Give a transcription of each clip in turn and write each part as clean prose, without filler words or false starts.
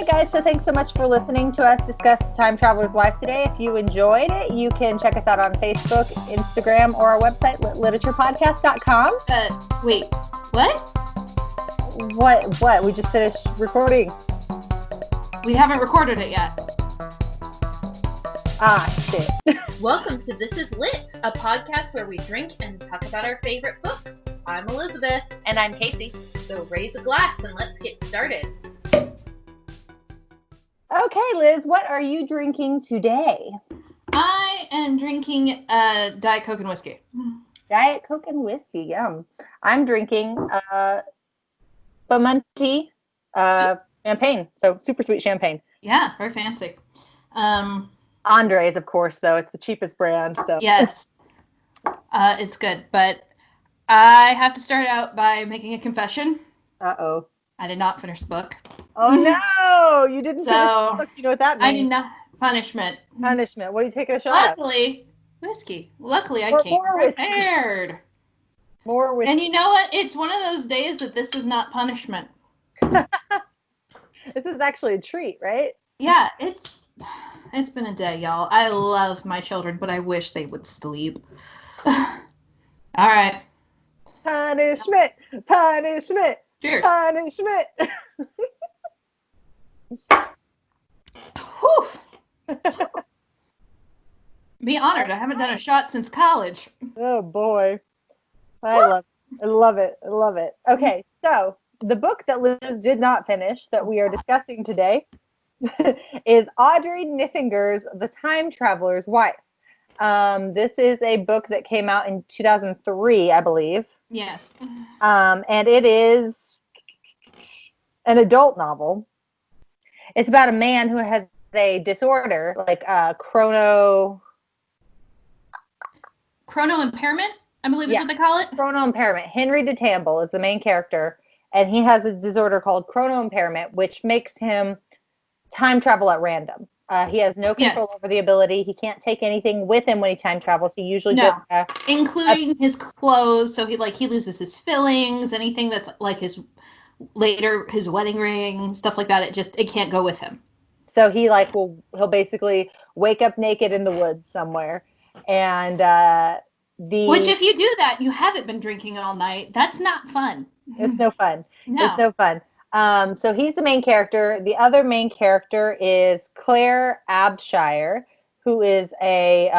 right, guys. So thanks so much for listening to us discuss The Time Traveler's Wife today. If you enjoyed it, you can check us out on Facebook, Instagram, or our website, literaturepodcast.com. Wait, what? What? We just finished recording. We haven't recorded it yet. Ah, shit. Welcome to This Is Lit, a podcast where we drink and talk about our favorite books. I'm Elizabeth. And I'm Casey. So raise a glass and let's get started. Okay, Liz, what are you drinking today? I am drinking Diet Coke and whiskey. Diet Coke and whiskey, yum. I'm drinking Bomonti champagne, so super sweet champagne. Yeah, very fancy. Andre's, of course, though. It's the cheapest brand. So yes, it's good. But I have to start out by making a confession. Uh-oh. I did not finish the book. Oh, no! You didn't finish the book. You know what that means? I did not. Punishment. Punishment. What are you taking a shot at? Whiskey. Luckily, I came prepared. More whiskey. And you know what? It's one of those days that this is not punishment. This is actually a treat, right? Yeah, it's been a day, y'all. I love my children, but I wish they would sleep. All right. Punishment. Punishment. Cheers. Punishment. Whew. Be honored. I haven't done a shot since college. Oh, boy. I love it. Okay, so the book that Liz did not finish that we are discussing today is Audrey Niffenger's The Time Traveler's Wife. This is a book that came out in 2003, I believe. Yes. And it is an adult novel. It's about a man who has a disorder, like chrono impairment, I believe is what they call it. Chrono impairment. Henry DeTamble is the main character, and he has a disorder called chrono impairment, which makes him time travel at random. He has no control over the ability. He can't take anything with him when he time travels. He usually including his clothes. So he loses his fillings, anything that's like his wedding ring, stuff like that. It can't go with him. So he'll basically wake up naked in the woods somewhere, and which if you do that, you haven't been drinking all night. That's not fun. It's no fun. No. It's no fun. So he's the main character. The other main character is Claire Abshire, who is a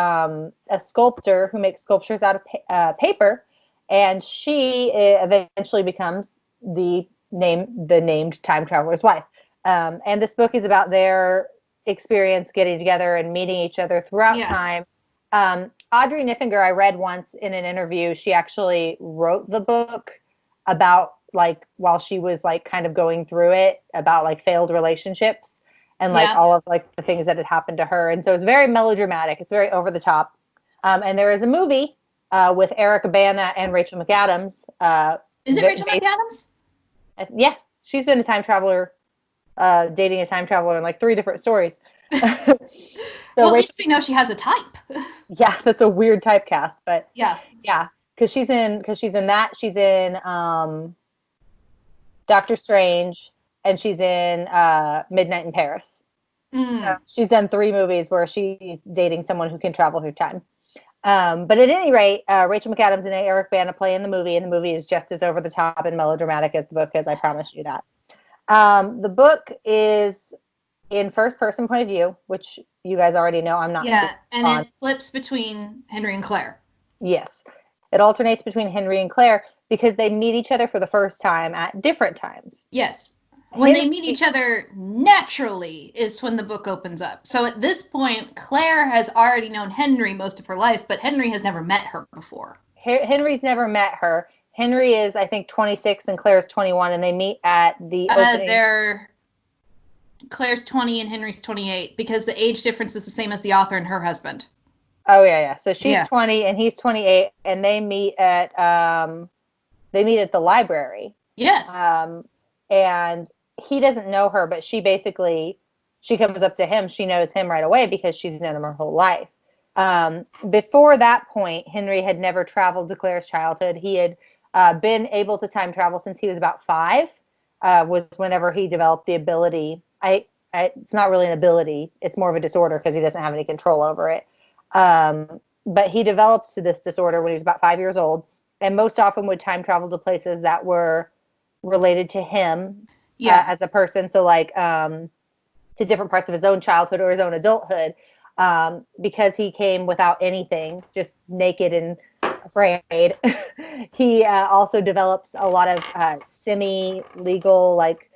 sculptor who makes sculptures out of paper, and she eventually becomes the named time traveler's wife. And this book is about their experience getting together and meeting each other throughout time. Audrey Niffenegger, I read once in an interview, she actually wrote the book about while she was kind of going through it, about failed relationships and all of the things that had happened to her. And so it's very melodramatic. It's very over the top. And there is a movie with Erica Bana and Rachel McAdams. Is it Rachel McAdams? Yeah, she's been a time traveler, dating a time traveler in 3 different stories. Well, at least we know she has a type. Yeah, that's a weird typecast, but yeah, because she's in that. She's in Doctor Strange, and she's in Midnight in Paris. So she's done 3 movies where she's dating someone who can travel through time. But at any rate, Rachel McAdams and Eric Bana play in the movie, and the movie is just as over the top and melodramatic as the book is. I promise you that. The book is in first person point of view, which you guys already know I'm not. Yeah, and it flips between Henry and Claire. Yes. It alternates between Henry and Claire because they meet each other for the first time at different times. Yes. When they meet each other naturally is when the book opens up. So at this point, Claire has already known Henry most of her life, but Henry has never met her before. Henry's never met her. Henry is, I think, 26 and Claire's 21, and they meet at the opening. Claire's 20 and Henry's 28 because the age difference is the same as the author and her husband. Oh, yeah. So she's 20 and he's 28, and they meet at the library. Yes. And he doesn't know her, but she comes up to him. She knows him right away because she's known him her whole life. Before that point, Henry had never traveled to Claire's childhood. He had been able to time travel since he was about 5, was whenever he developed the ability. it's not really an ability. It's more of a disorder because he doesn't have any control over it. But he developed this disorder when he was about 5 years old, and most often would time travel to places that were related to him as a person. So like to different parts of his own childhood or his own adulthood, because he came without anything, just naked and afraid. He also develops a lot of semi-legal like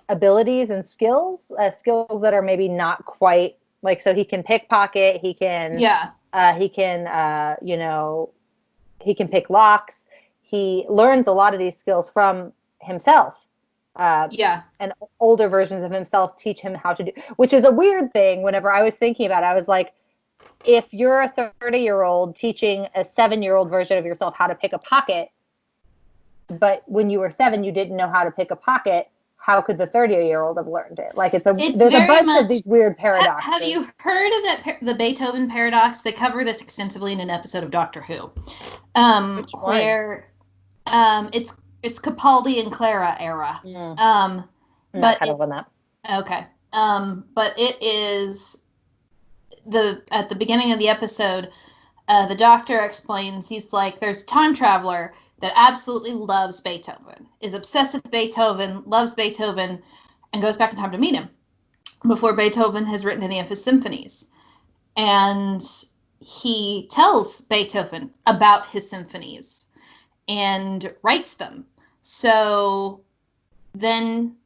abilities and skills that are maybe not quite like, so he can pickpocket, he can he can pick locks. He learns a lot of these skills from himself. And older versions of himself teach him how to do, which is a weird thing. Whenever I was thinking about it, I was like, if you're a 30-year-old teaching a 7-year-old version of yourself how to pick a pocket, but when you were 7, you didn't know how to pick a pocket, how could the 30-year-old have learned it? Like there's a bunch of these weird paradoxes. Have you heard of the Beethoven Paradox? They cover this extensively in an episode of Doctor Who. Which one? Where it's Capaldi and Clara era. But kind of on that. Okay. But it is at the beginning of the episode, the doctor explains, he's like, there's a time traveler that absolutely loves Beethoven, is obsessed with Beethoven, loves Beethoven, and goes back in time to meet him before Beethoven has written any of his symphonies. And he tells Beethoven about his symphonies and writes them. So then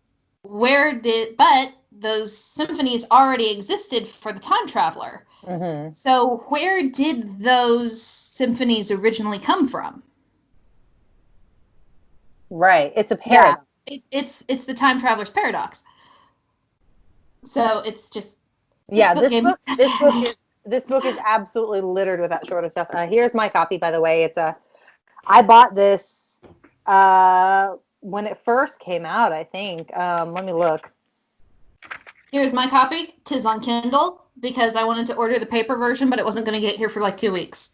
but those symphonies already existed for the time traveler. Mm-hmm. So where did those symphonies originally come from? Right. It's a paradox. Yeah, it's the time traveler's paradox. So it's just this book is absolutely littered with that sort of stuff. Here's my copy, by the way. I bought this when it first came out, I think. Let me look. Here's my copy. 'Tis on Kindle because I wanted to order the paper version, but it wasn't going to get here for like 2 weeks.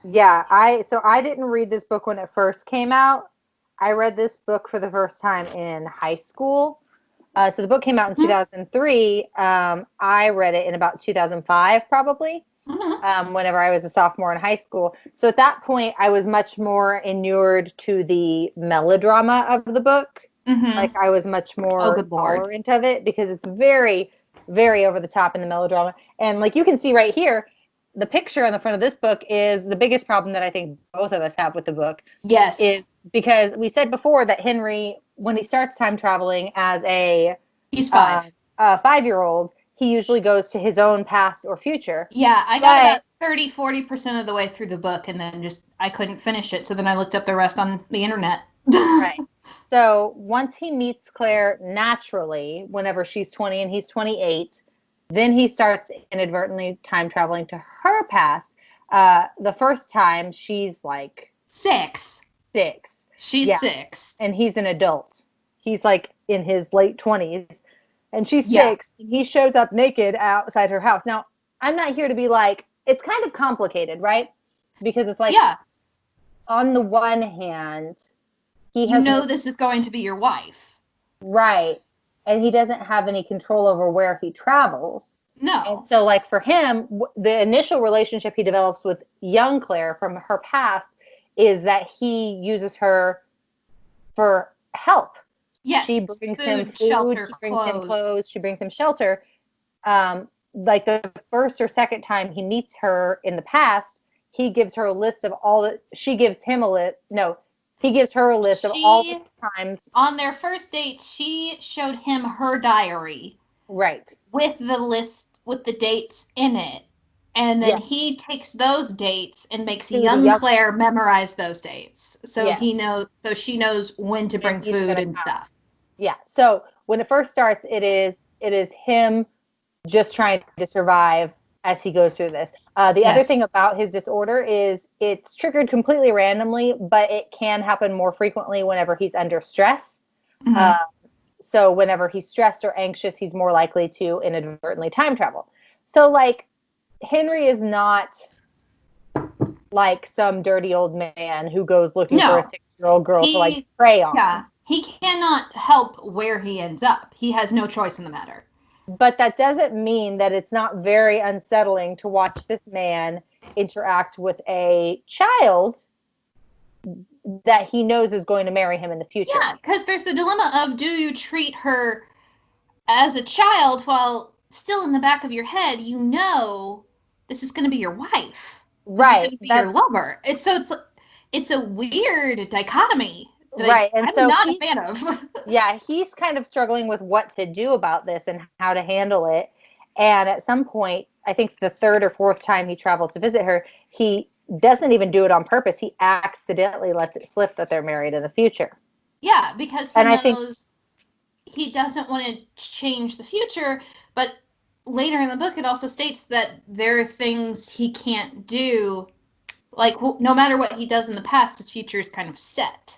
Yeah, I didn't read this book when it first came out. I read this book for the first time in high school. So the book came out in 2003. I read it in about 2005, probably, whenever I was a sophomore in high school. So at that point, I was much more inured to the melodrama of the book. Like I was much more tolerant of it because it's very, very over the top in the melodrama. And like you can see right here, the picture on the front of this book is the biggest problem that I think both of us have with the book. Yes. Is because we said before that Henry, when he starts time traveling as he's 5. A 5-year-old, he usually goes to his own past or future. Yeah, I got about 30-40% of the way through the book and then I couldn't finish it. So then I looked up the rest on the internet. Right. So once he meets Claire naturally, whenever she's 20 and he's 28, then he starts inadvertently time traveling to her past. The first time she's like 6. She's 6. And he's an adult. He's like in his late 20s. And she's 6. And he shows up naked outside her house. Now, I'm not here to be like, it's kind of complicated, right? Because it's like, on the one hand, this is going to be your wife. Right. And he doesn't have any control over where he travels. No. And so, like, for him, the initial relationship he develops with young Claire from her past is that he uses her for help. Yes. She brings him food, shelter, she brings him clothes, she brings him shelter. Like the first or second time he meets her in the past, he gives her a list of he gives her a list of all the times. On their first date, she showed him her diary. Right. With the list, with the dates in it. And then he takes those dates and makes young Claire memorize those dates. So she knows when to bring food and stuff. Yeah. So when it first starts, it is him just trying to survive as he goes through this. The other thing about his disorder is it's triggered completely randomly, but it can happen more frequently whenever he's under stress. So whenever he's stressed or anxious, he's more likely to inadvertently time travel. So like Henry is not like some dirty old man who goes looking for a 6-year-old girl to like prey on. Yeah. he cannot help where he ends up. He has no choice in the matter. But that doesn't mean that it's not very unsettling to watch this man interact with a child that he knows is going to marry him in the future. Yeah, because there's the dilemma of, do you treat her as a child while still in the back of your head, you know this is going to be your wife. Right. This is going to be your lover. It's a weird dichotomy that right. And I'm so not a fan of. Yeah, he's kind of struggling with what to do about this and how to handle it. And at some point, I think the third or fourth time he travels to visit her, he doesn't even do it on purpose. He accidentally lets it slip that they're married in the future. Yeah, because he knows he doesn't want to change the future, but later in the book it also states that there are things he can't do. Like, no matter what he does in the past, his future is kind of set.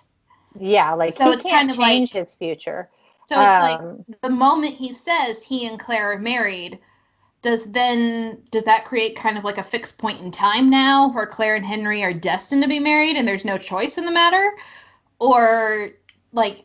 Yeah, like so he can't change his future. So it's like the moment he says he and Claire are married, does that create kind of like a fixed point in time now where Claire and Henry are destined to be married and there's no choice in the matter? Or like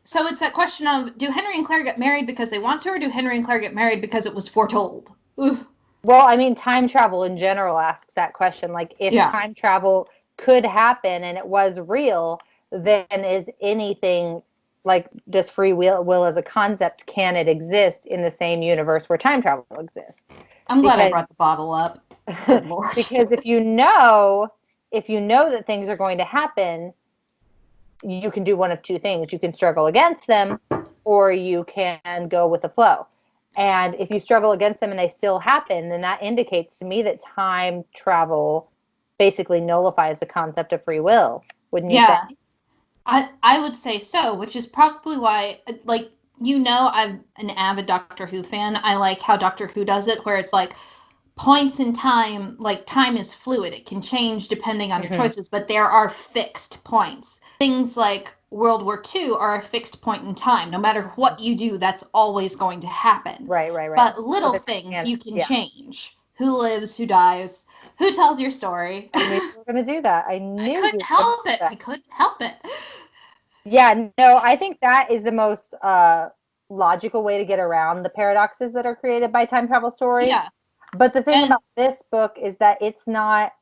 so it's that question of, do Henry and Claire get married because they want to, or do Henry and Claire get married because it was foretold? Ooh. Well, I mean, time travel in general asks that question. Like, if time travel could happen and it was real, then is anything, like, does free will as a concept, can it exist in the same universe where time travel exists? I'm glad I brought the bottle up. Good Lord. Because if you know that things are going to happen, you can do one of two things. You can struggle against them, or you can go with the flow. And if you struggle against them and they still happen, then that indicates to me that time travel basically nullifies the concept of free will. Wouldn't you say? I would say so, which is probably why, like, I'm an avid Doctor Who fan. I like how Doctor Who does it, where it's like points in time, like time is fluid. It can change depending on your choices, but there are fixed points. Things like World War II are a fixed point in time. No matter what you do, that's always going to happen. Right. But little things you can change. Who lives, who dies, who tells your story. I knew you were going to do that. I couldn't help it. I couldn't help it. Yeah, no, I think that is the most logical way to get around the paradoxes that are created by time travel stories. Yeah. But the thing about this book is that it's not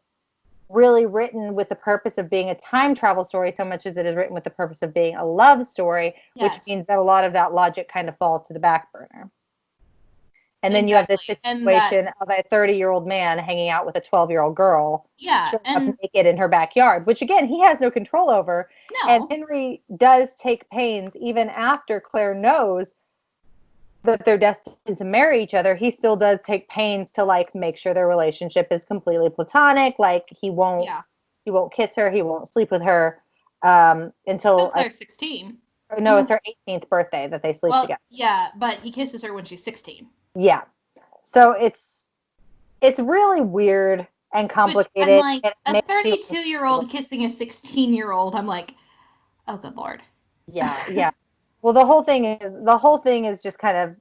really written with the purpose of being a time travel story so much as it is written with the purpose of being a love story, which means that a lot of that logic kind of falls to the back burner. And then you have this situation of a 30-year-old man hanging out with a 12-year-old girl, and naked in her backyard, which again he has no control over. No. And Henry does take pains, even after Claire knows that they're destined to marry each other. He still does take pains to like make sure their relationship is completely platonic. Like he won't kiss her, he won't sleep with her until Claire's 16. No, it's her 18th birthday that they sleep together. Yeah, but he kisses her when she's 16. Yeah. So it's really weird and complicated. I'm like, a 32-year-old kissing a 16-year-old. I'm like, oh, good Lord. Yeah. Well, the whole thing is just kind of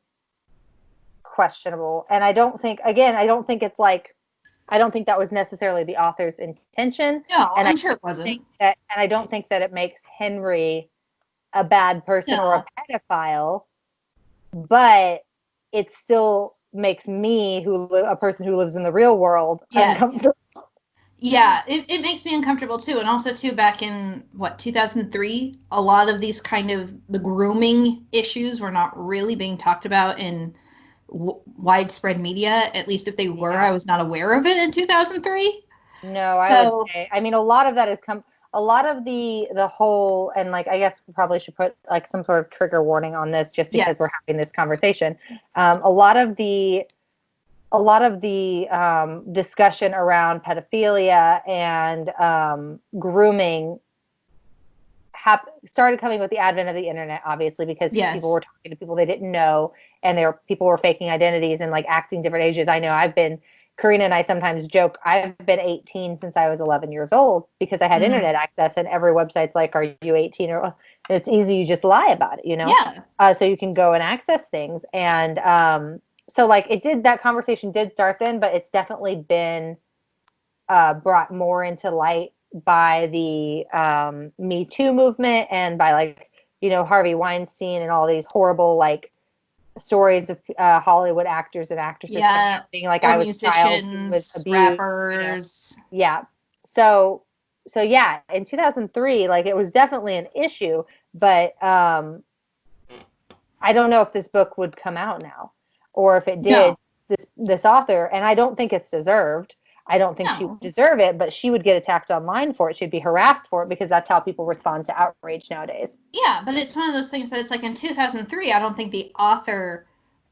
questionable. And I don't think that was necessarily the author's intention. No, and I'm sure it wasn't. And I don't think that it makes Henry a bad person or a pedophile, but it still makes me, a person who lives in the real world, uncomfortable. Yeah, it makes me uncomfortable too. And also too, back in 2003, a lot of these kind of the grooming issues were not really being talked about in widespread media. At least if they were, I was not aware of it in 2003. No, I would say, I mean, a lot of that has come, a lot of the whole, and like, I guess we probably should put like some sort of trigger warning on this just because we're having this conversation. A lot of the discussion around pedophilia and grooming started coming with the advent of the internet, obviously, because people were talking to people they didn't know, and people were faking identities and like acting different ages. I know Karina and I sometimes joke, I've been 18 since I was 11 years old because I had internet access, and every website's like, are you 18? Or it's easy, you just lie about it, Yeah. So you can go and access things. And so like that conversation did start then, but it's definitely been brought more into light by the Me Too movement and by like Harvey Weinstein and all these horrible, like, stories of Hollywood actors and actresses being like, or I was a child who was musicians, abused. rappers. Yeah. So yeah, in 2003, like, it was definitely an issue, but I don't know if this book would come out now, or if it did, this author, and I don't think it's deserved. I don't think she would deserve it, but she would get attacked online for it. She'd be harassed for it, because that's how people respond to outrage nowadays. Yeah, but it's one of those things that it's like in 2003, I don't think the author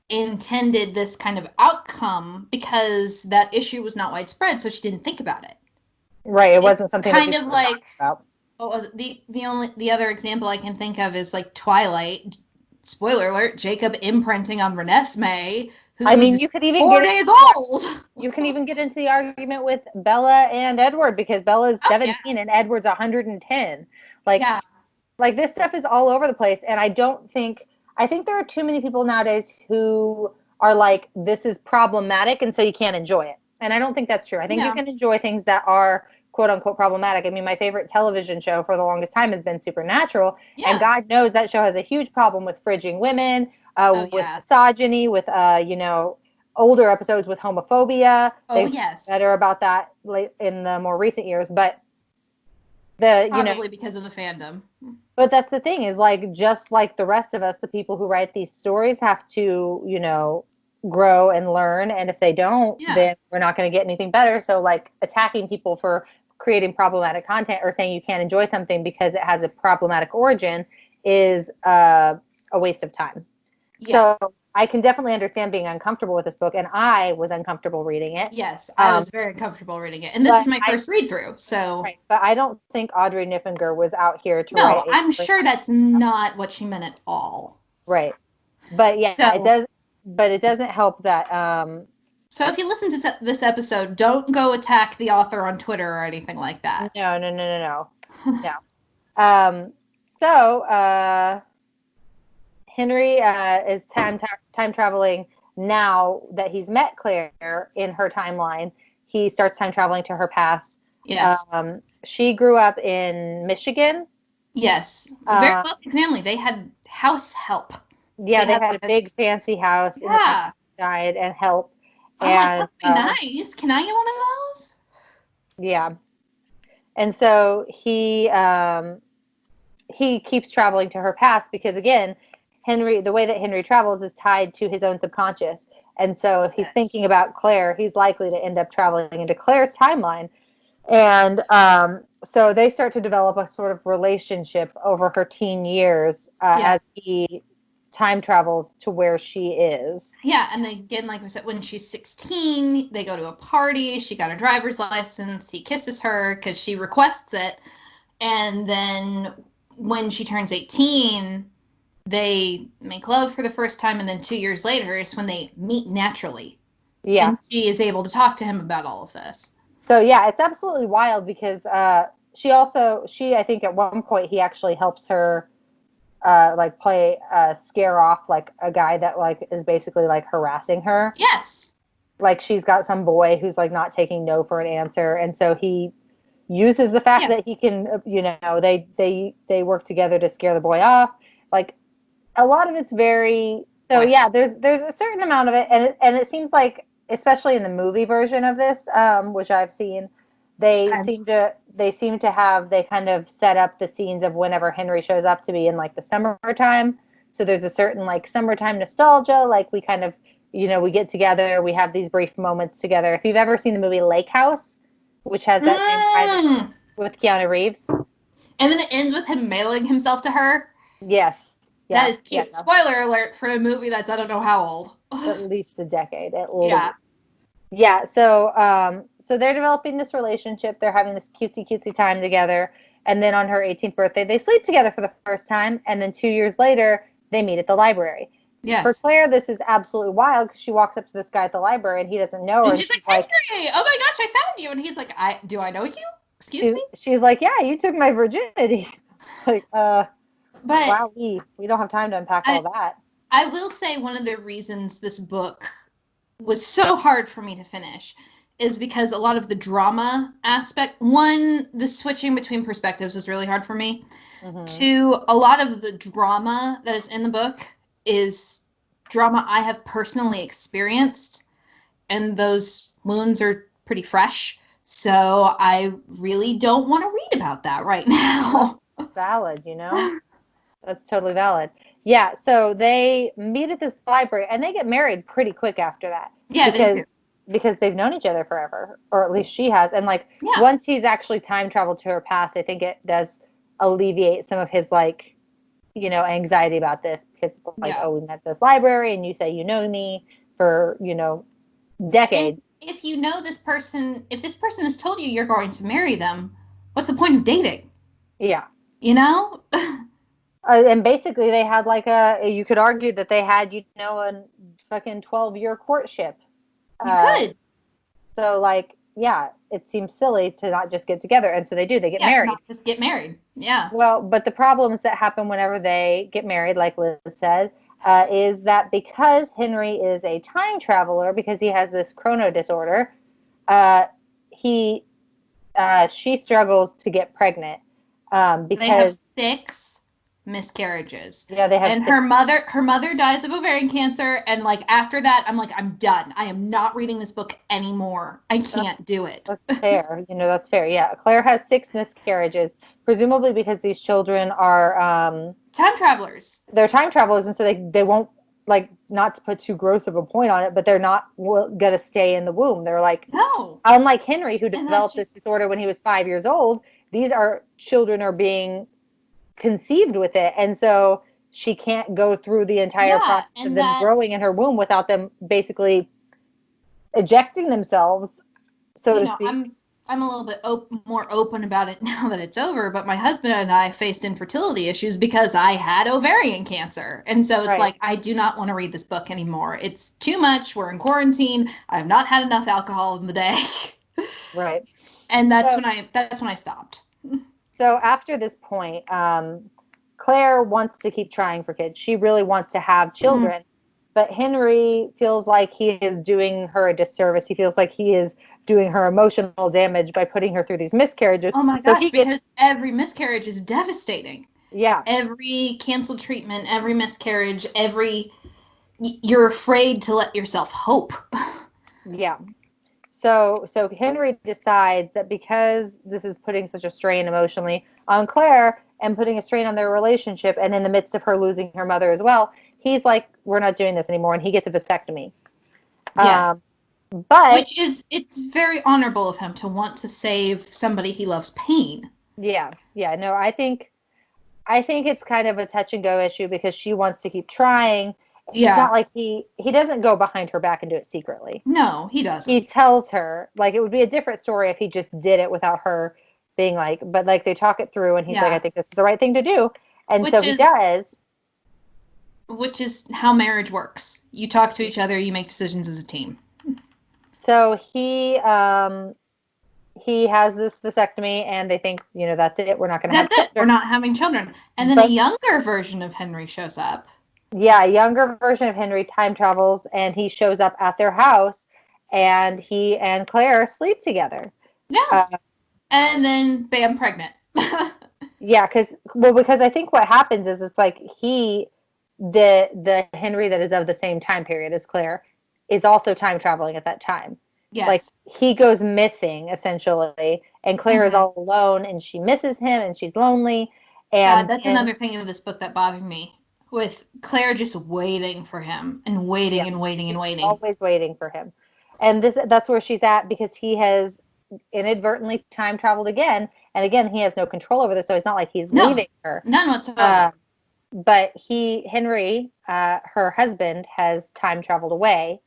intended this kind of outcome because that issue was not widespread, so she didn't think about it. Right. It wasn't something kind of like about. What was it? The other example I can think of is like Twilight. Spoiler alert: Jacob imprinting on Renesmee, who you could even 4 days old. You can even get into the argument with Bella and Edward, because Bella's 17 and Edward's 110. Like, this stuff is all over the place, and I think there are too many people nowadays who are like, this is problematic, and so you can't enjoy it. And I don't think that's true. I think you can enjoy things that are quote unquote problematic. I mean, my favorite television show for the longest time has been Supernatural, and God knows that show has a huge problem with fridging women, with misogyny, with older episodes with homophobia. They've better about that in the more recent years, but probably because of the fandom. But that's the thing, is like, just like the rest of us, the people who write these stories have to grow and learn, and if they don't, then we're not going to get anything better. So, like, attacking people for creating problematic content, or saying you can't enjoy something because it has a problematic origin, is a waste of time. So I can definitely understand being uncomfortable with this book, and I was uncomfortable reading it. Yes, I was very uncomfortable reading it, and this is my first read through. So, right, but I don't think Audrey Niffenegger was out here to write. No, I'm sure that's not what she meant at all. Right, but yeah, it does. But it doesn't help that. So if you listen to this episode, don't go attack the author on Twitter or anything like that. No. So Henry is time traveling now that he's met Claire in her timeline. He starts time traveling to her past. Yes. She grew up in Michigan. Yes. A very wealthy family. They had house help. Yeah, they had a big fancy house in the countryside and help. And nice. Can I get one of those? Yeah. And so he keeps traveling to her past, because, again, the way that Henry travels is tied to his own subconscious. And so if he's thinking about Claire, he's likely to end up traveling into Claire's timeline. And so they start to develop a sort of relationship over her teen years as he time travels to where she is. Yeah, and again, like we said, when she's 16, they go to a party. She got a driver's license. He kisses her because she requests it. And then when she turns 18, they make love for the first time. And then 2 years later is when they meet naturally. Yeah. And she is able to talk to him about all of this. So, yeah, it's absolutely wild, because I think at one point he actually helps her scare off, like, a guy that, like, is basically, like, harassing her. Yes. Like, she's got some boy who's, like, not taking no for an answer. And so he uses the fact that he can, they work together to scare the boy off. Like, a lot of it's very, there's a certain amount of it. And it seems like, especially in the movie version of this, which I've seen, they kind of set up the scenes of whenever Henry shows up to be in, like, the summertime. So there's a certain, like, summertime nostalgia. Like, we kind of, we get together, we have these brief moments together. If you've ever seen the movie Lake House, which has that same title with Keanu Reeves. And then it ends with him mailing himself to her. Yes. That is cute. Yeah. Spoiler alert for a movie that's I don't know how old. At least a decade. At least. Yeah. So they're developing this relationship. They're having this cutesy time together. And then on her 18th birthday, they sleep together for the first time. And then 2 years later, they meet at the library. Yes. For Claire, this is absolutely wild, because she walks up to this guy at the library and he doesn't know her. And she's like, Henry, oh my gosh, I found you. And he's like, do I know you? Excuse me? She's like, yeah, you took my virginity. Like, but wow, we don't have time to unpack all that. I will say one of the reasons this book was so hard for me to finish is because a lot of the drama aspect, one, the switching between perspectives is really hard for me. Mm-hmm. Two, a lot of the drama that is in the book is drama I have personally experienced, and those wounds are pretty fresh. So I really don't want to read about that right now. Valid, you know? That's totally valid. Yeah, so they meet at this library and they get married pretty quick after that. Yeah, because they've known each other forever, or at least she has. And like yeah. once he's actually time traveled to her past, I think it does alleviate some of his like, you know, anxiety about this. Because like, Yeah. oh, we met at this library and you say you know me for, you know, decades. If you know this person, if this person has told you you're going to marry them, what's the point of dating? Yeah. You know? And basically they had like you could argue that they had, you know, a fucking 12-year courtship. You could. So like, yeah, it seems silly to not just get together. And so they do, they get married. Not just get married. Yeah. Well, but the problems that happen whenever they get married, like Liz said, is that because Henry is a time traveler, because he has this chrono disorder, she struggles to get pregnant because they have 6 miscarriages. Yeah, they have. And her mother dies of ovarian cancer, and like after that, I'm like, I'm done. I am not reading this book anymore. I can't do it. That's fair. You know, that's fair. Yeah, Claire has 6 miscarriages, presumably because these children are time travelers. They're time travelers, and so they won't, like, not to put too gross of a point on it, but they're not gonna stay in the womb. They're like, no. Unlike Henry, who developed this disorder when he was 5 years old, these children are being conceived with it, and so she can't go through the entire process of them growing in her womb without them basically ejecting themselves, so to speak. I'm a little bit more open about it now that it's over, but my husband and I faced infertility issues because I had ovarian cancer. And so it's like, I do not want to read this book anymore. It's too much. We're in quarantine. I have not had enough alcohol in the day. Right. And that's when I stopped. So after this point, Claire wants to keep trying for kids. She really wants to have children. Mm-hmm. But Henry feels like he is doing her a disservice. He feels like he is doing her emotional damage by putting her through these miscarriages. Oh my gosh, because every miscarriage is devastating. Yeah. Every canceled treatment, every miscarriage, you're afraid to let yourself hope. Yeah. So Henry decides that because this is putting such a strain emotionally on Claire and putting a strain on their relationship, and in the midst of her losing her mother as well, he's like, we're not doing this anymore, and he gets a vasectomy. Yes. But it's very honorable of him to want to save somebody he loves pain. Yeah. No, I think it's kind of a touch and go issue because she wants to keep trying. Yeah. It's not like he doesn't go behind her back and do it secretly. No, he doesn't. He tells her, like, it would be a different story if he just did it without her being like, but like they talk it through and he's like, I think this is the right thing to do. And so he does. Which is how marriage works. You talk to each other, you make decisions as a team. So he has this vasectomy, and they think, you know, that's it. We're not going to have children. We're not having children. And then a younger version of Henry shows up. Yeah, a younger version of Henry time travels, and he shows up at their house, and he and Claire sleep together. Yeah. And then, bam, pregnant. Yeah, because I think what happens is it's like the Henry that is of the same time period as Claire is also time traveling at that time. Yes. Like, he goes missing, essentially, and Claire is all alone, and she misses him, and she's lonely. And that's another thing of this book that bothered me, with Claire just waiting for him, and waiting and waiting and waiting. Always waiting for him. And that's where she's at, because he has inadvertently time traveled again, and again, he has no control over this, so it's not like he's leaving her. None whatsoever. But Henry, her husband, has time traveled away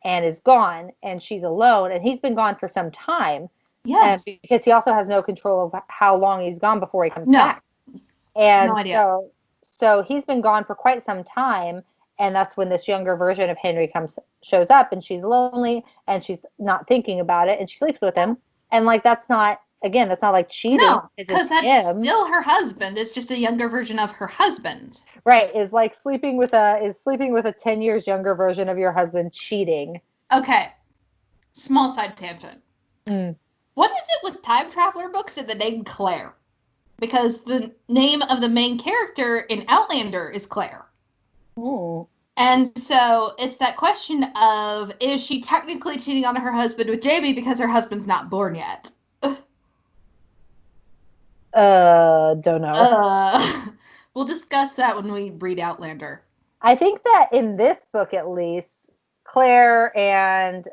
and is gone, and she's alone, and he's been gone for some time. Yes. Because he also has no control of how long he's gone before he comes back. And no idea. So he's been gone for quite some time, and that's when this younger version of Henry shows up, and she's lonely, and she's not thinking about it, and she sleeps with him. And like, that's not like cheating. No, because that's still her husband. It's just a younger version of her husband. Right, is like sleeping with a 10 years younger version of your husband cheating. Okay. Small side tangent. Mm. What is it with time traveler books and the name Claire? Because the name of the main character in Outlander is Claire. Ooh. And so it's that question of, is she technically cheating on her husband with Jamie because her husband's not born yet? Don't know. We'll discuss that when we read Outlander. I think that in this book, at least, Claire and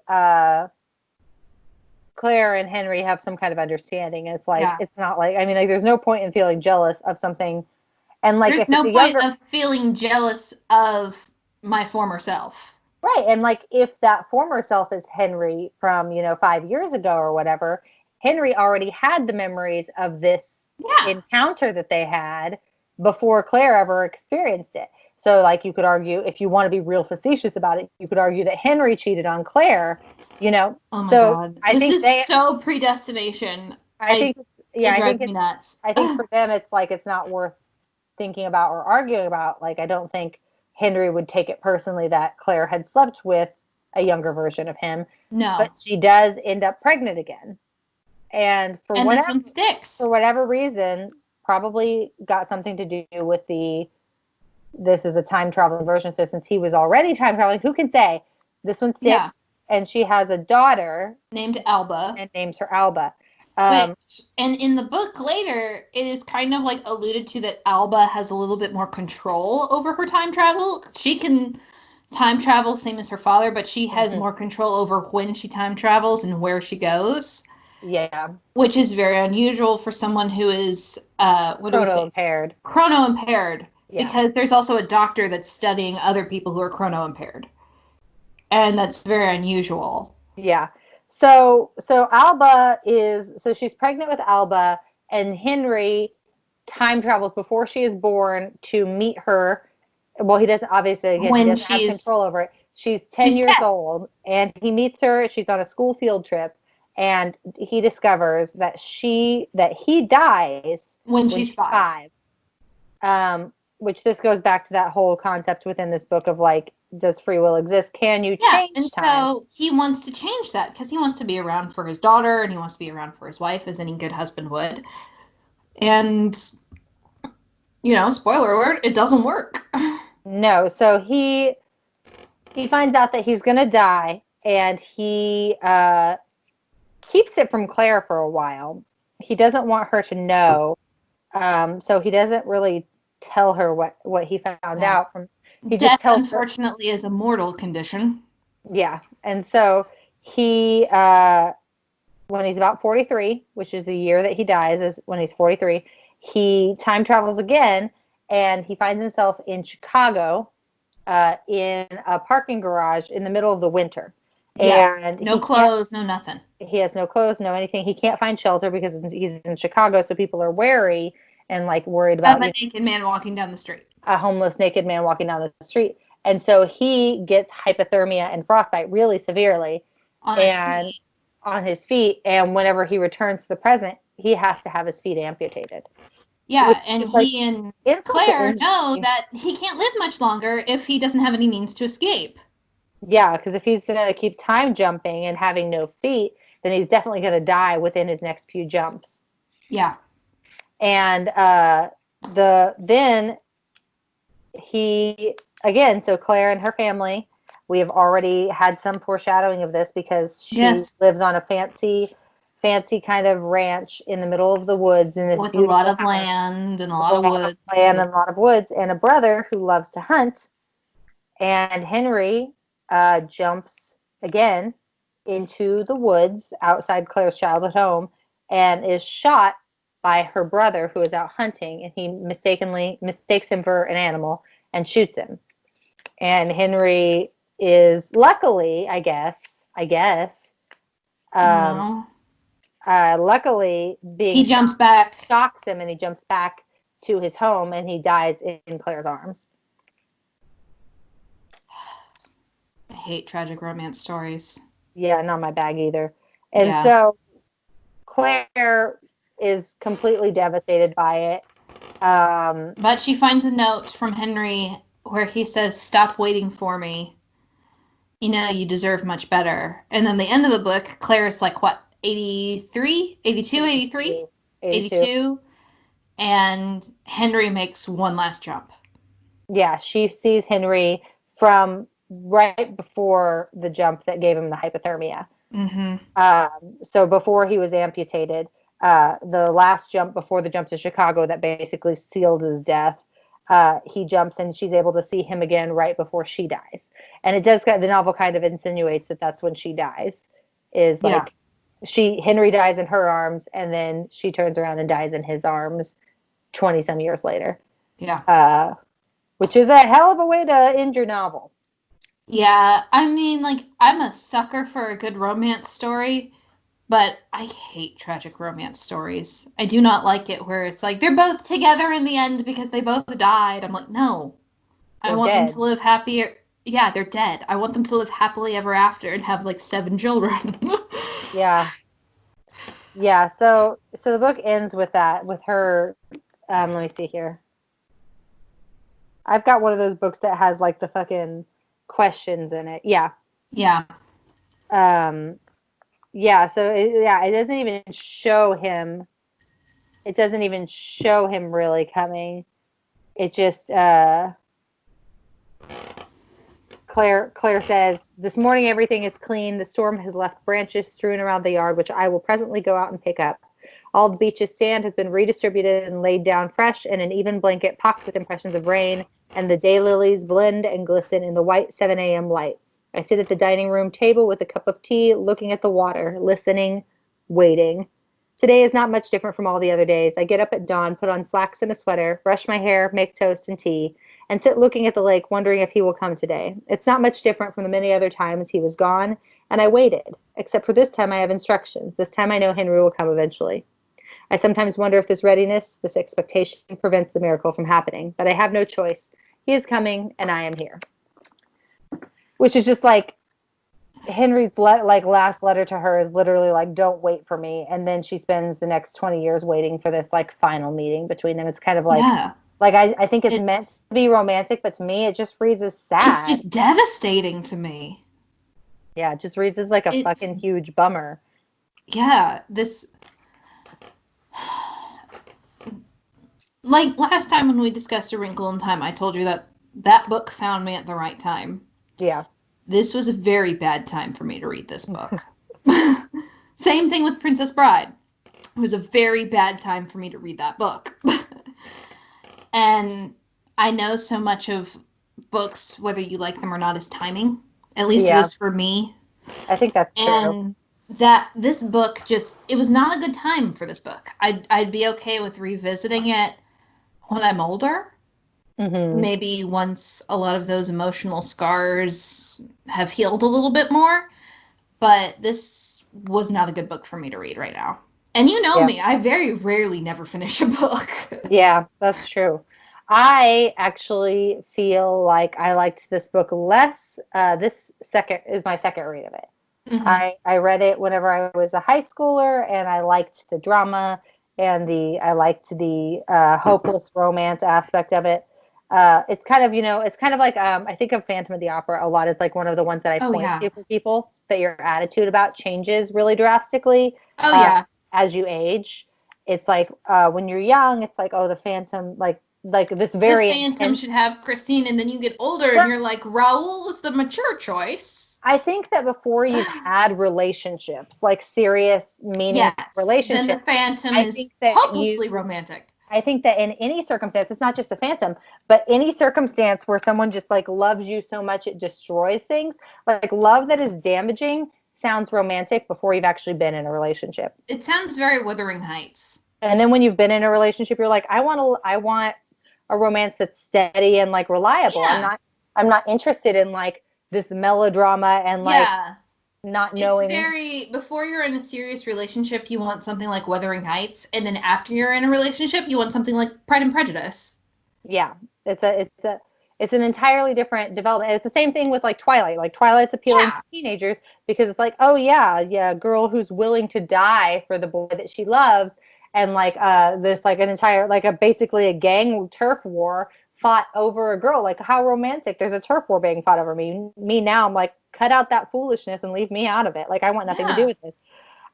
Henry have some kind of understanding. It's like, it's not like, I mean, like, there's no point in feeling jealous of something. And like, there's if no it's point of feeling jealous of my former self. Right. And like, if that former self is Henry from, 5 years ago or whatever, Henry already had the memories of this encounter that they had before Claire ever experienced it. So, like, you could argue, if you want to be real facetious about it, you could argue that Henry cheated on Claire, Oh my so God. I think so predestination. I think it drives me nuts. I think for them, it's like, it's not worth thinking about or arguing about. Like, I don't think Henry would take it personally that Claire had slept with a younger version of him. No. But she does end up pregnant again. And this one sticks. For whatever reason, probably got something to do with this is a time traveling version. So since he was already time traveling, who can say? This one sticks. Yeah. And she has a daughter named Alba. And names her Alba. And in the book later, it is kind of like alluded to that Alba has a little bit more control over her time travel. She can time travel, same as her father, but she has more control over when she time travels and where she goes. Yeah. Which is very unusual for someone who is chrono-impaired. Chrono-impaired. Yeah. Because there's also a doctor that's studying other people who are chrono-impaired. And that's very unusual. Yeah. So Alba she's pregnant with Alba, and Henry time travels before she is born to meet her. Well, he doesn't, obviously, again, he doesn't have control over it. She's 10 years old, and he meets her. She's on a school field trip, and he discovers that he dies when she's 5. Which this goes back to that whole concept within this book of, like, does free will exist? Can you change time? So he wants to change that because he wants to be around for his daughter and he wants to be around for his wife, as any good husband would. And, spoiler alert, it doesn't work. No. So he finds out that he's going to die, and he keeps it from Claire for a while. He doesn't want her to know. So he doesn't really tell her what he found out from. Death, unfortunately, is a mortal condition. Yeah. And so he, when he's about 43, which is the year that he dies, is when he's 43, he time travels again, and he finds himself in Chicago, in a parking garage in the middle of the winter. Yeah. And no clothes, no nothing. He has no clothes, no anything. He can't find shelter because he's in Chicago, so people are wary and, like, worried about a naked man walking down the street. A homeless naked man walking down the street. And so he gets hypothermia and frostbite really severely on his feet. And whenever he returns to the present, he has to have his feet amputated. Yeah, and he and Claire know that he can't live much longer if he doesn't have any means to escape. Yeah, because if he's going to keep time jumping and having no feet, then he's definitely going to die within his next few jumps. Yeah. And then he, again, so Claire and her family, we have already had some foreshadowing of this because she lives on a fancy kind of ranch in the middle of the woods in this with a lot of land and a lot of woods. And a lot of woods, and a brother who loves to hunt. And Henry jumps again into the woods outside Claire's childhood home and is shot by her brother, who is out hunting, and he mistakes him for an animal and shoots him. And Henry is luckily, I guess, luckily he jumps back, shocks him, and he jumps back to his home, and he dies in Claire's arms. I hate tragic romance stories. Yeah, not my bag either. And so Claire is completely devastated by it. But she finds a note from Henry where he says, "Stop waiting for me." you deserve much better. And then the end of the book, Claire's like, what, 83, 82, 83, 82. 82, and Henry makes one last jump. Yeah, she sees Henry from right before the jump that gave him the hypothermia. Mm-hmm. So before he was amputated, the last jump before the jump to Chicago that basically sealed his death, he jumps and she's able to see him again right before she dies. And it does, the novel kind of insinuates that that's when she dies, is Yeah. like Henry dies in her arms and then she turns around and dies in his arms 20 some years later. Yeah. Which is a hell of a way to end your novel. Yeah. I mean, like, I'm a sucker for a good romance story, but I hate tragic romance stories. I do not like it where it's like they're both together in the end because they both died. I'm like, no. I They're want them dead. to live happier. Yeah, they're dead. I want them to live happily ever after and have like 7 children. Yeah. Yeah, so the book ends with that, with her. Let me see here. I've got one of those books that has like the fucking questions in it. Yeah. Yeah. Um, yeah. So it doesn't even show him. It doesn't even show him really coming. It just Claire says, "This morning everything is clean. The storm has left branches strewn around the yard, which I will presently go out and pick up. All the beach's sand has been redistributed and laid down fresh in an even blanket pocked with impressions of rain, and the daylilies blend and glisten in the white 7 a.m. light. I sit at the dining room table with a cup of tea, looking at the water, listening, waiting. Today is not much different from all the other days. I get up at dawn, put on slacks and a sweater, brush my hair, make toast and tea, and sit looking at the lake, wondering if he will come today. It's not much different from the many other times he was gone, and I waited. Except for this time I have instructions. This time I know Henry will come eventually. I sometimes wonder if this readiness, this expectation, prevents the miracle from happening. But I have no choice. He is coming, and I am here." Which is just like Henry's last letter to her is literally like, "Don't wait for me," and then she spends the next 20 years waiting for this like final meeting between them. It's kind of Yeah. like I think it's meant It's to be romantic, but to me it just reads as it's sad. just devastating to me. Yeah, it just reads as like a It's fucking huge bummer. yeah, this like last time when we discussed A Wrinkle in Time, I told you that that book found me at the right time. Yeah. This was a very bad time for me to read this book. Same thing with Princess Bride. It was a very bad time for me to read that book. And I know so much of books, whether you like them or not, is timing. At least it Yeah, is for me. I think that's true. And that this book just, it was not a good time for this book. I'd be okay with revisiting it when I'm older. Hmm. Maybe once a lot of those emotional scars have healed a little bit more. But this was not a good book for me to read right now. And you know Yeah. me, I very rarely never finish a book. Yeah, that's true. I actually feel like I liked this book less. This second is my second read of it. Hmm. I read it whenever I was a high schooler, and I liked the drama and I liked the hopeless romance aspect of it. It's kind of it's kind of like I think of Phantom of the Opera a lot as like one of the ones that I Oh point yeah. to for people that your attitude about changes really drastically Oh uh, yeah. as you age. It's like when you're young, it's like, oh, the Phantom, like this The very Phantom intense. should have Christine, and then you get older and Well, you're like, Raoul was the mature choice. I think that before you've had relationships, like serious, meaningful Yes. Then the relationships, Phantom I is think that hopelessly romantic. I think that in any circumstance, it's not just a phantom, but any circumstance where someone just like loves you so much it destroys things, like love that is damaging sounds romantic before you've actually been in a relationship. It sounds very Wuthering Heights. And then when you've been in a relationship, you're like, I want a romance that's steady and like reliable. Yeah. I'm not interested in like this melodrama and like Yeah. not It's knowing. very, before you're in a serious relationship, you want something like Wuthering Heights, and then after you're in a relationship, you want something like Pride and Prejudice. Yeah, it's an entirely different development. It's the same thing with like Twilight. Like Twilight's appealing to Yeah. teenagers because it's like, oh yeah, girl who's willing to die for the boy that she loves, and like this like an entire like a basically a gang turf war fought over a girl. Like how romantic! There's a turf war being fought over me. Me now, I'm like, cut out that foolishness and leave me out of it. Like, I want nothing to do with this.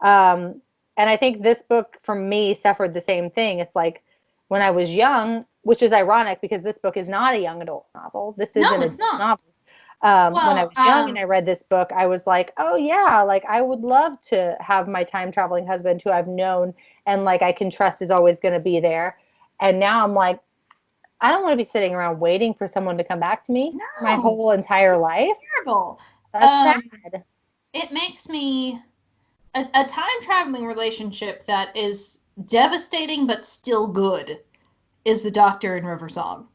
And I think this book, for me, suffered the same thing. It's like, when I was young, which is ironic because this book is not a young adult novel. This is an adult novel. When I was young and I read this book, I was like, oh yeah, like I would love to have my time traveling husband who I've known and like I can trust is always going to be there. And now I'm like, I don't want to be sitting around waiting for someone to come back to me my whole entire life. Terrible. That's sad. It makes me a time traveling relationship that is devastating but still good is the Doctor and River Song.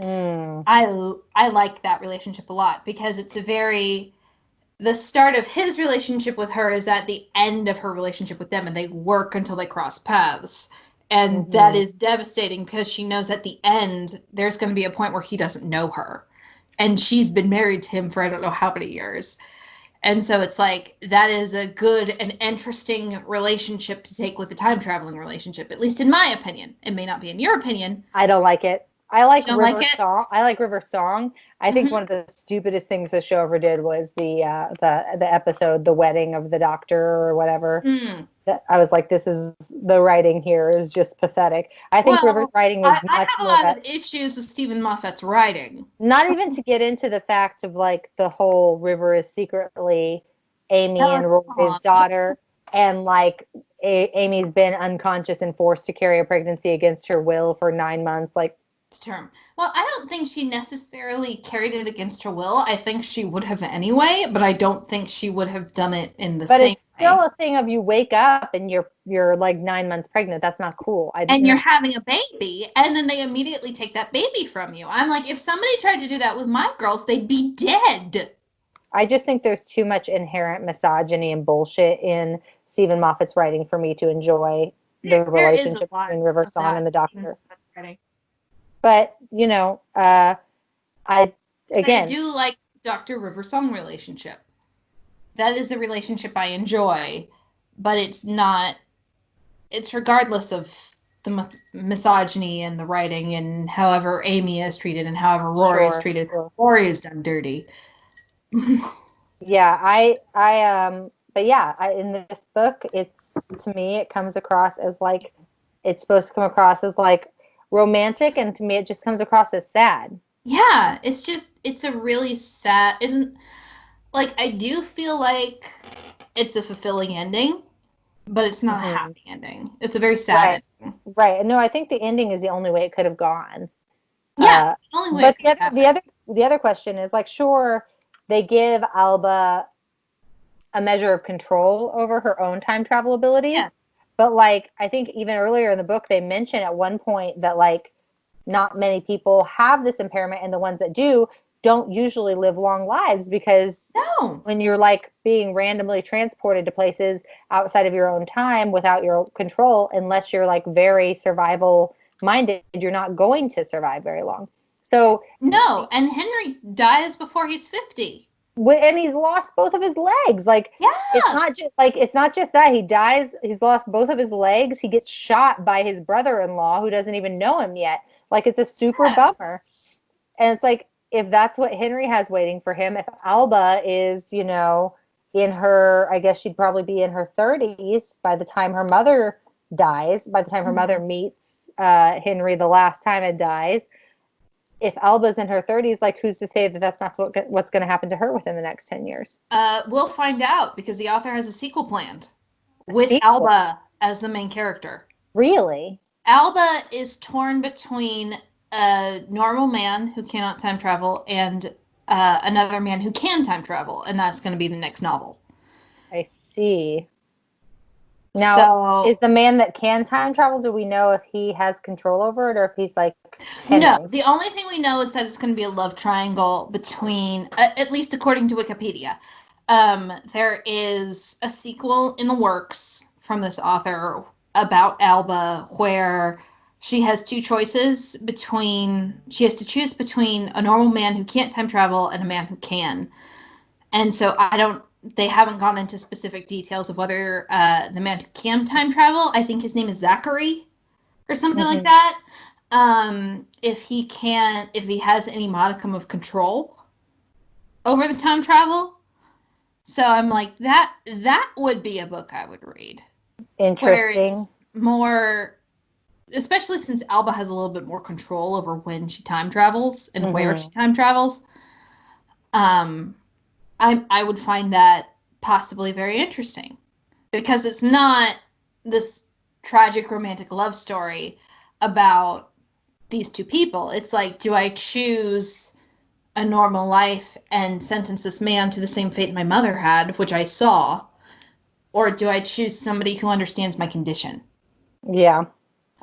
I like that relationship a lot because it's the start of his relationship with her is at the end of her relationship with them, and they work until they cross paths. And that is devastating because she knows at the end there's going to be a point where he doesn't know her. And she's been married to him for I don't know how many years. And so it's like, that is a good and interesting relationship to take with the time traveling relationship, at least in my opinion. It may not be in your opinion. I don't like it. I like River Song. I like River Song. I think one of the stupidest things the show ever did was the episode, The Wedding of the Doctor or whatever. I was like, this is, the writing here is just pathetic. I think River's writing was much more. I have a lot of issues with Stephen Moffat's writing. Not even to get into the fact of like the whole River is secretly Amy and Rory's daughter, and like Amy's been unconscious and forced to carry a pregnancy against her will for 9 months. Like, term. Well, I don't think she necessarily carried it against her will. I think she would have anyway, but I don't think she would have done it in the same way. But it's still a thing of you wake up and you're like 9 months pregnant. That's not cool. And you're having a baby, and then they immediately take that baby from you. I'm like, if somebody tried to do that with my girls, they'd be dead. I just think there's too much inherent misogyny and bullshit in Stephen Moffat's writing for me to enjoy the relationship between River Song and the Doctor. But, you know, I do like Dr. River Song relationship. That is the relationship I enjoy, but it's regardless of the misogyny and the writing and however Amy is treated and however Rory is treated. Rory is done dirty. Yeah, but yeah, in this book, to me, it comes across as like, it's supposed to come across as like, romantic, and to me it just comes across as sad. Yeah, it's a really sad, I do feel like it's a fulfilling ending, but it's not a happy ending. It's a very sad ending. Right. No, I think the ending is the only way it could have gone. Yeah, the only way. But the other question is, like, sure, they give Alba a measure of control over her own time travel abilities. Yeah. But, like, I think even earlier in the book, they mention at one point that, like, not many people have this impairment, and the ones that do don't usually live long lives because when you're, like, being randomly transported to places outside of your own time without your control, unless you're, like, very survival-minded, you're not going to survive very long. So no, and Henry dies before he's 50. And he's lost both of his legs. Like, it's not just that he dies. He's lost both of his legs. He gets shot by his brother-in-law who doesn't even know him yet. Like, it's a super bummer. And it's like, if that's what Henry has waiting for him, if Alba is, you know, in her, I guess she'd probably be in her 30s by the time her mother dies, by the time her mother meets Henry the last time and dies. If Alba's in her 30s, like, who's to say that that's not what's going to happen to her within the next 10 years? We'll find out because the author has a sequel planned with Alba as the main character. Really? Alba is torn between a normal man who cannot time travel and another man who can time travel, and that's going to be the next novel. I see. Now, is the man that can time travel, do we know if he has control over it or if he's like Henry? No, the only thing we know is that it's going to be a love triangle between, at least according to Wikipedia. There is a sequel in the works from this author about Alba where she has two choices she has to choose between a normal man who can't time travel and a man who can. And so they haven't gone into specific details of whether the man who can time travel, I think his name is Zachary or something like that. If he has any modicum of control over the time travel. So I'm like, that would be a book I would read. Where Interesting. it's more, especially since Alba has a little bit more control over when she time travels and where she time travels. I would find that possibly very interesting because it's not this tragic romantic love story about these two people. It's like, do I choose a normal life and sentence this man to the same fate my mother had, which I saw, or do I choose somebody who understands my condition? Yeah.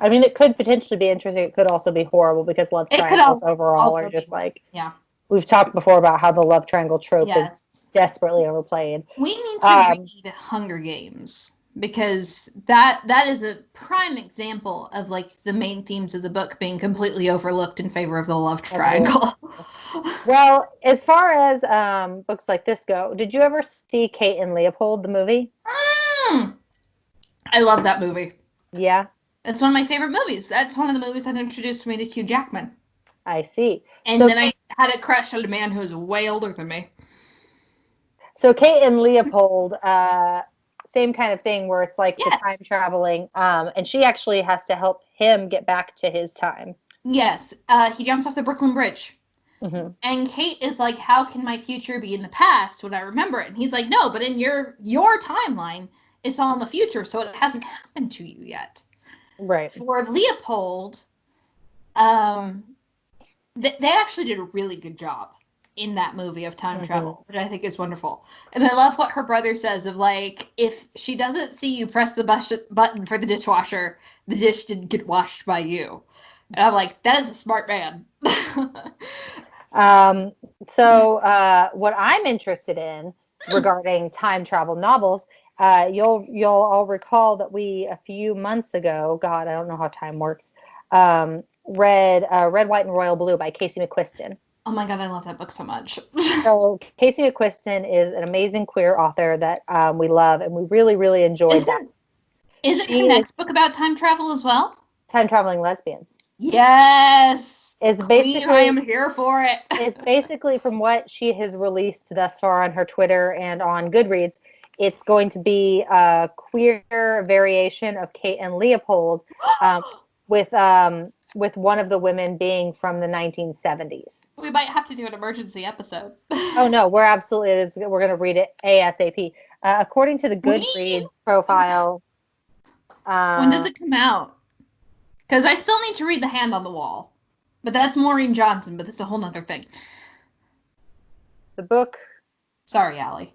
I mean, it could potentially be interesting. It could also be horrible because love triangles overall are just like, yeah. We've talked before about how the love triangle trope is desperately overplayed. We need to read Hunger Games because that is a prime example of like the main themes of the book being completely overlooked in favor of the love triangle. Well, as far as books like this go, did you ever see Kate and Leopold, the movie? I love that movie. Yeah. It's one of my favorite movies. That's one of the movies that introduced me to Hugh Jackman. I see. And then I had a crush on a man who was way older than me. So Kate and Leopold, same kind of thing where it's like the time traveling, and she actually has to help him get back to his time. Yes. He jumps off the Brooklyn Bridge. Mm-hmm. And Kate is like, how can my future be in the past when I remember it? And he's like, no, but in your timeline, it's all in the future, so it hasn't happened to you yet. Right. For Leopold, they actually did a really good job in that movie of time travel, which I think is wonderful. And I love what her brother says of like, if she doesn't see you press the button for the dishwasher, the dish didn't get washed by you. And I'm like, that is a smart man. So what I'm interested in regarding time travel novels, you'll all recall that we a few months ago, God, I don't know how time works, read Red, White, and Royal Blue by Casey McQuiston. Oh my God, I love that book so much. So Casey McQuiston is an amazing queer author that we love, and we really, really enjoyed that. Is it her next book about time travel as well? Time traveling lesbians. Yes. It's basically, I am here for it. It's basically from what she has released thus far on her Twitter and on Goodreads. It's going to be a queer variation of Kate and Leopold, with one of the women being from the 1970s. We might have to do an emergency episode. Oh no, we're going to read it ASAP. According to the Goodreads profile. When does it come out? Because I still need to read The Hand on the Wall. But that's Maureen Johnson, but that's a whole nother thing. The book. Sorry, Allie.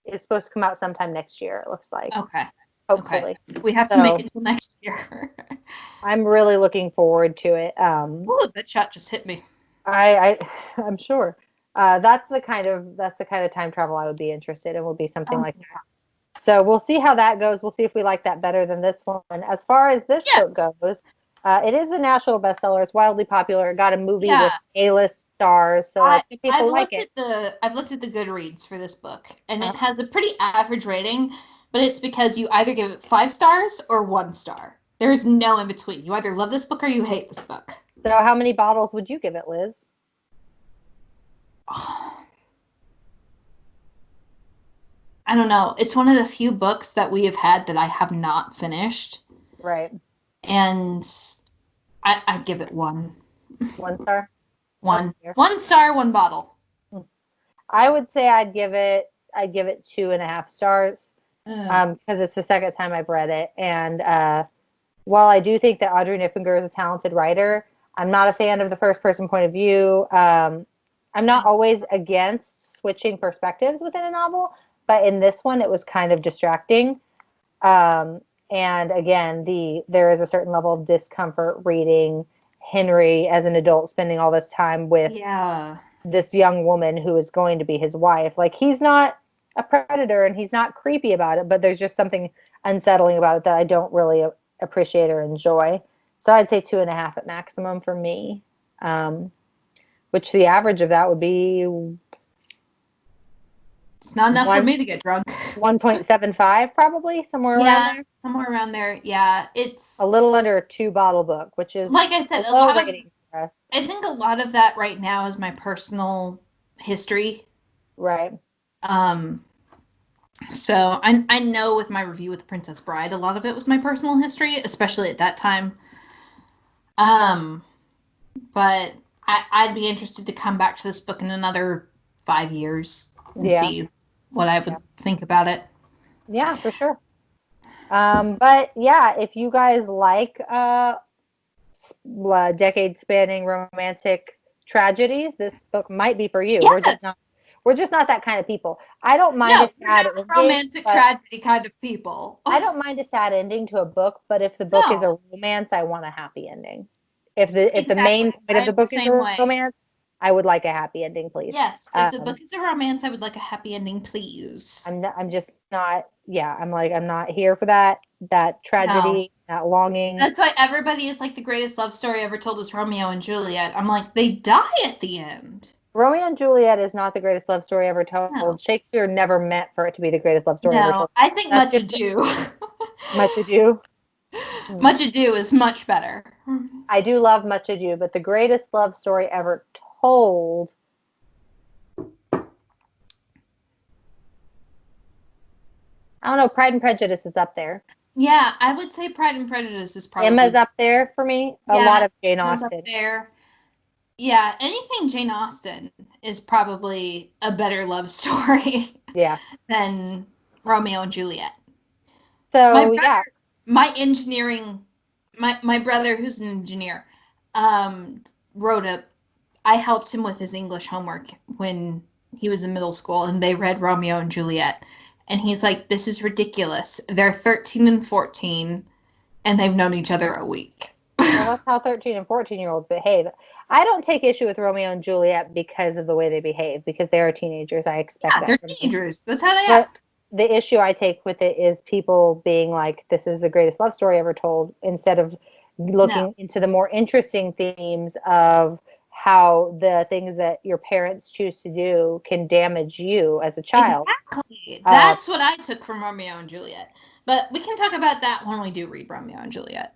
Is supposed to come out sometime next year, it looks like. Okay. Hopefully. Okay. We have to make it until next year. I'm really looking forward to it. Ooh, that shot just hit me. I'm sure. That's the kind of time travel I would be interested in, would be something like that. So we'll see how that goes. We'll see if we like that better than this one. As far as this book goes, it is a national bestseller. It's wildly popular. It got a movie with A-list stars, so people like it. I've looked at the Goodreads for this book, and it has a pretty average rating, but it's because you either give it 5 stars or 1 star. There's no in between. You either love this book or you hate this book. So how many bottles would you give it, Liz? I don't know. It's one of the few books that we have had that I have not finished. Right. And I'd give it 1. 1 star? 1 star, 1 bottle. I would say I'd give it 2.5 stars. Because it's the second time I've read it. And while I do think that Audrey Niffenegger is a talented writer, I'm not a fan of the first person point of view. I'm not always against switching perspectives within a novel, but in this one, it was kind of distracting. And again, there is a certain level of discomfort reading Henry as an adult, spending all this time with this young woman who is going to be his wife. Like, he's not a predator and he's not creepy about it, but there's just something unsettling about it that I don't really appreciate or enjoy. So I'd say 2.5 at maximum for me, which the average of that would be... It's not enough for me to get drunk. 1.75 probably, somewhere around there. Somewhere around there. Yeah, it's a little under a 2-bottle book, which is, like I said, a low rating for us. I think a lot of that right now is my personal history Right. So I know with my review with Princess Bride, a lot of it was my personal history, especially at that time. But I'd be interested to come back to this book in another 5 years and see what I would think about it. Yeah, for sure. But yeah, if you guys like decade-spanning romantic tragedies, this book might be for you. Yeah. We're just not that kind of people. I don't mind a sad ending, romantic tragedy kind of people. I don't mind a sad ending to a book, but if the book is a romance, I want a happy ending. If the main point of the book is a romance, I would like a happy ending, please. Yes, if the book is a romance, I would like a happy ending, please. I'm just not. Yeah, I'm not here for that tragedy, that longing. That's why everybody is like the greatest love story ever told is Romeo and Juliet. I'm like, they die at the end. Romeo and Juliet is not the greatest love story ever told. No. Shakespeare never meant for it to be the greatest love story ever told. I think Much Ado. Much Ado. Much Ado is much better. I do love Much Ado, but the greatest love story ever told. I don't know. Pride and Prejudice is up there. Yeah, I would say Pride and Prejudice is probably. Emma's up there for me. A lot of Jane Austen. Up there. Yeah, anything Jane Austen is probably a better love story. Yeah. Than Romeo and Juliet. So my engineering, my brother who's an engineer, I helped him with his English homework when he was in middle school, and they read Romeo and Juliet, and he's like, "This is ridiculous. They're 13 and 14, and they've known each other a week." Well, that's how 13 and 14-year-olds behave. I don't take issue with Romeo and Juliet because of the way they behave, because they are teenagers. I expect that. They're teenagers. That's how they act. The issue I take with it is people being like, this is the greatest love story ever told, instead of looking into the more interesting themes of how the things that your parents choose to do can damage you as a child. Exactly. That's what I took from Romeo and Juliet. But we can talk about that when we do read Romeo and Juliet.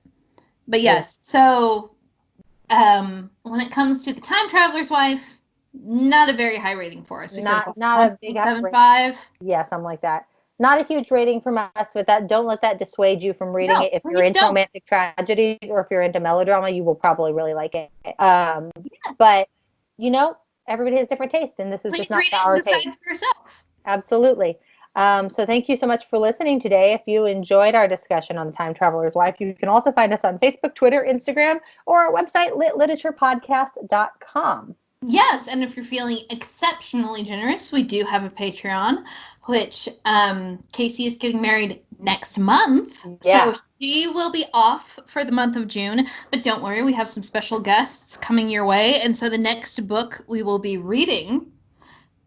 But yes, so when it comes to The Time Traveler's Wife, not a very high rating for us. Not a big 7.5. Yeah, something like that. Not a huge rating from us, but don't let that dissuade you from reading it. If you're into romantic tragedies or if you're into melodrama, you will probably really like it. But everybody has different tastes, and this is just not our taste. For yourself. Absolutely. So thank you so much for listening today. If you enjoyed our discussion on The Time Traveler's Wife, you can also find us on Facebook, Twitter, Instagram, or our website, litliteraturePodcast.com. Yes, and if you're feeling exceptionally generous, we do have a Patreon, which Casey is getting married next month. Yeah. So she will be off for the month of June, but don't worry, we have some special guests coming your way. And so the next book we will be reading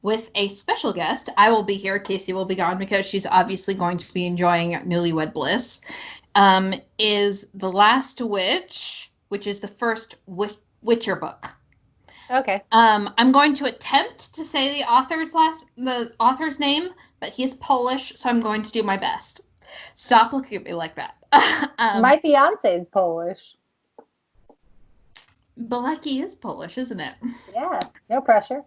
with a special guest, I will be here, Casey will be gone because she's obviously going to be enjoying Newlywed Bliss, is The Last Witch, which is the first Witcher book. Okay. I'm going to attempt to say the author's name, but he's Polish, so I'm going to do my best. Stop looking at me like that. My fiance is Polish. Baleki is Polish, isn't it? Yeah, no pressure.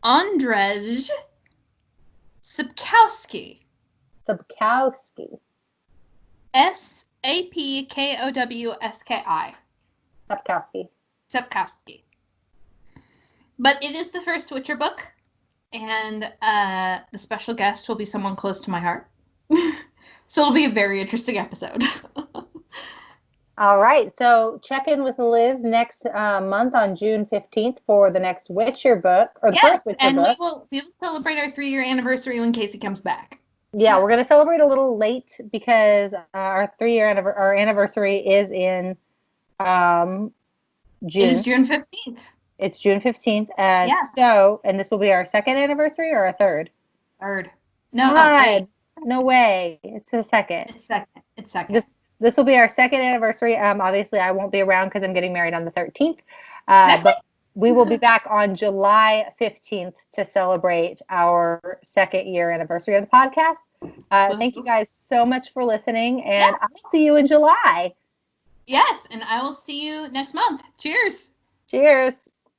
Andrzej Sapkowski. Sapkowski. Sapkowski. Sapkowski. But it is the first Witcher book, and the special guest will be someone close to my heart. So it'll be a very interesting episode. All right. So check in with Liz next month on June 15th for the next Witcher book, or the first Witcher book. And we will celebrate our 3-year anniversary when Casey comes back. Yeah, we're going to celebrate a little late because our 3-year anniversary is in June. It is June 15th. It's June 15th. So, and this will be our second anniversary or a third? Third. No way. It's the second. It's second. This will be our second anniversary. Obviously, I won't be around because I'm getting married on the 13th. But we will be back on July 15th to celebrate our second year anniversary of the podcast. Thank you guys so much for listening, and I'll see you in July. Yes, and I will see you next month. Cheers. Cheers.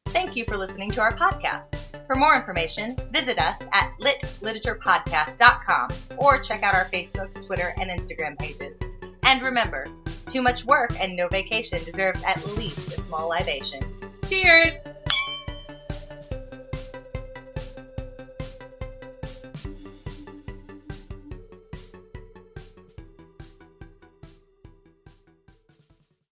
Thank you for listening to our podcast. For more information, visit us at litliteraturepodcast.com or check out our Facebook, Twitter, and Instagram pages. And remember, too much work and no vacation deserves at least a small libation. Cheers!